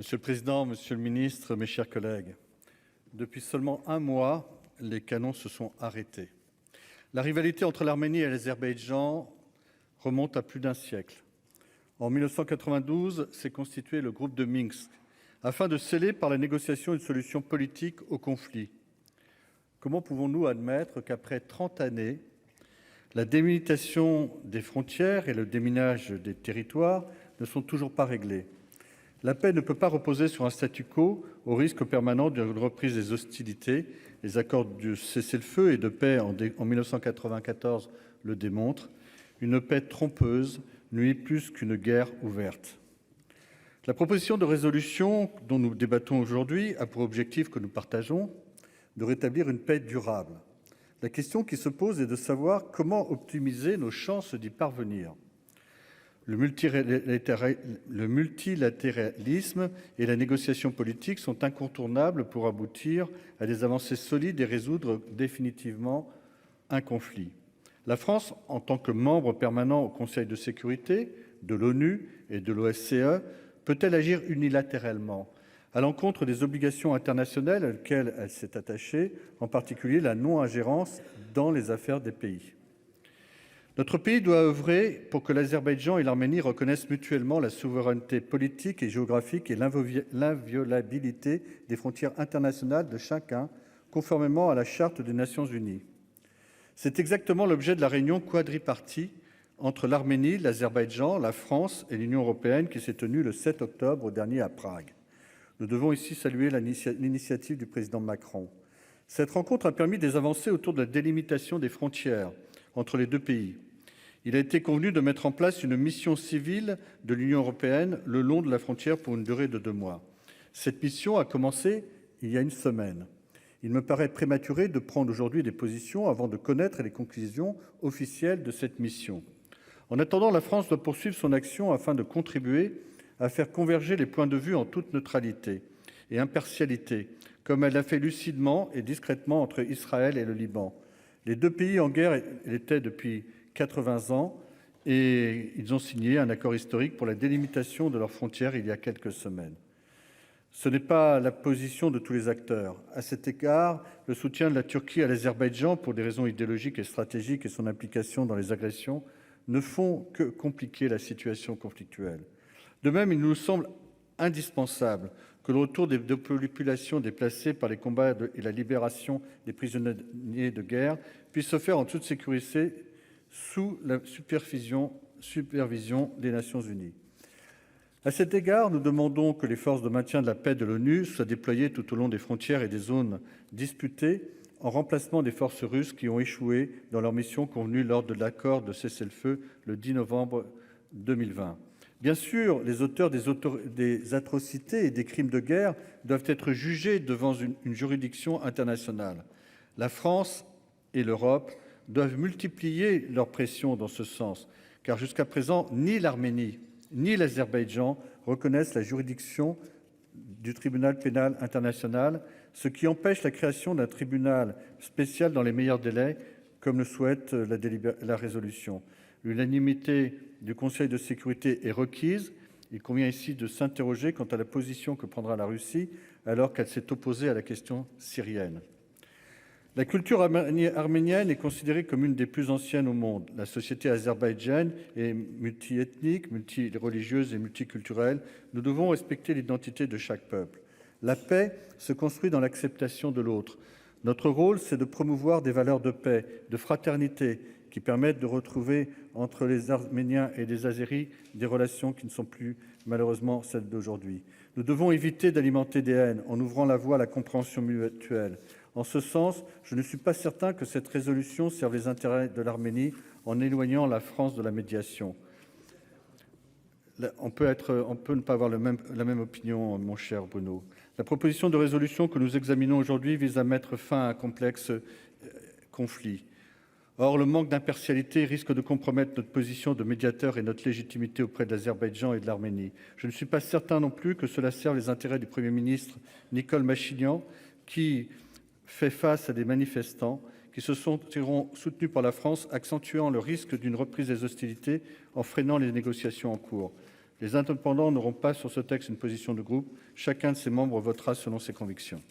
Monsieur le président, monsieur le ministre, mes chers collègues, depuis seulement un mois, les canons se sont arrêtés. La rivalité entre l'Arménie et l'Azerbaïdjan remonte à plus d'un siècle. En 1992, s'est constitué le groupe de Minsk afin de sceller par la négociation une solution politique au conflit. Comment pouvons-nous admettre qu'après 30 années, la délimitation des frontières et le déminage des territoires ne sont toujours pas réglés? La paix ne peut pas reposer sur un statu quo au risque permanent d'une reprise des hostilités. Les accords de cessez-le-feu et de paix en 1994 le démontrent. Une paix trompeuse nuit plus qu'une guerre ouverte. La proposition de résolution dont nous débattons aujourd'hui a pour objectif que nous partageons de rétablir une paix durable. La question qui se pose est de savoir comment optimiser nos chances d'y parvenir. Le multilatéralisme et la négociation politique sont incontournables pour aboutir à des avancées solides et résoudre définitivement un conflit. La France, en tant que membre permanent au Conseil de sécurité de l'ONU et de l'OSCE, peut-elle agir unilatéralement à l'encontre des obligations internationales auxquelles elle s'est attachée, en particulier la non-ingérence dans les affaires des pays? Notre pays doit œuvrer pour que l'Azerbaïdjan et l'Arménie reconnaissent mutuellement la souveraineté politique et géographique et l'inviolabilité des frontières internationales de chacun, conformément à la Charte des Nations unies. C'est exactement l'objet de la réunion quadripartite entre l'Arménie, l'Azerbaïdjan, la France et l'Union européenne qui s'est tenue le 7 octobre dernier à Prague. Nous devons ici saluer l'initiative du président Macron. Cette rencontre a permis des avancées autour de la délimitation des frontières entre les deux pays. Il a été convenu de mettre en place une mission civile de l'Union européenne le long de la frontière pour une durée de 2 mois. Cette mission a commencé il y a une semaine. Il me paraît prématuré de prendre aujourd'hui des positions avant de connaître les conclusions officielles de cette mission. En attendant, la France doit poursuivre son action afin de contribuer à faire converger les points de vue en toute neutralité et impartialité, comme elle l'a fait lucidement et discrètement entre Israël et le Liban. Les deux pays en guerre l'étaient depuis 80 ans et ils ont signé un accord historique pour la délimitation de leurs frontières il y a quelques semaines. Ce n'est pas la position de tous les acteurs. À cet égard, le soutien de la Turquie à l'Azerbaïdjan pour des raisons idéologiques et stratégiques et son implication dans les agressions ne font que compliquer la situation conflictuelle. De même, il nous semble indispensable que le retour des populations déplacées par les combats et la libération des prisonniers de guerre puisse se faire en toute sécurité sous la supervision des Nations unies. À cet égard, nous demandons que les forces de maintien de la paix de l'ONU soient déployées tout au long des frontières et des zones disputées en remplacement des forces russes qui ont échoué dans leur mission convenue lors de l'accord de cessez-le-feu le 10 novembre 2020. Bien sûr, les auteurs des atrocités et des crimes de guerre doivent être jugés devant une juridiction internationale. La France et l'Europe doivent multiplier leurs pressions dans ce sens, car jusqu'à présent, ni l'Arménie ni l'Azerbaïdjan reconnaissent la juridiction du tribunal pénal international, ce qui empêche la création d'un tribunal spécial dans les meilleurs délais, comme le souhaite la résolution. L'unanimité du Conseil de sécurité est requise. Il convient ici de s'interroger quant à la position que prendra la Russie alors qu'elle s'est opposée à la question syrienne. La culture arménienne est considérée comme une des plus anciennes au monde. La société azerbaïdjanaine est multiethnique, multireligieuse et multiculturelle. Nous devons respecter l'identité de chaque peuple. La paix se construit dans l'acceptation de l'autre. Notre rôle, c'est de promouvoir des valeurs de paix, de fraternité, qui permettent de retrouver entre les Arméniens et les Azéris des relations qui ne sont plus malheureusement celles d'aujourd'hui. Nous devons éviter d'alimenter des haines en ouvrant la voie à la compréhension mutuelle. En ce sens, je ne suis pas certain que cette résolution serve les intérêts de l'Arménie en éloignant la France de la médiation. On peut ne pas avoir la même opinion, mon cher Bruno. La proposition de résolution que nous examinons aujourd'hui vise à mettre fin à un complexe conflit. Or, le manque d'impartialité risque de compromettre notre position de médiateur et notre légitimité auprès de l'Azerbaïdjan et de l'Arménie. Je ne suis pas certain non plus que cela serve les intérêts du Premier ministre Nicole Machinian, qui fait face à des manifestants qui se sentiront soutenus par la France, accentuant le risque d'une reprise des hostilités en freinant les négociations en cours. Les indépendants n'auront pas sur ce texte une position de groupe. Chacun de ses membres votera selon ses convictions.